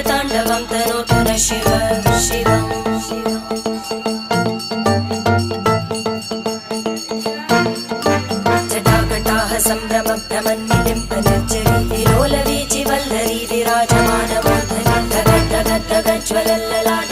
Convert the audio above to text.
ताण्डवं तनोतु न शिव शिवम् जटाकटाः सम्भ्रमभ्रमन्निलिम्ब निर्जरी विलोलवीचि वल्लरी विराजमानमूर्धनि धगज्ज्वलल्ललाट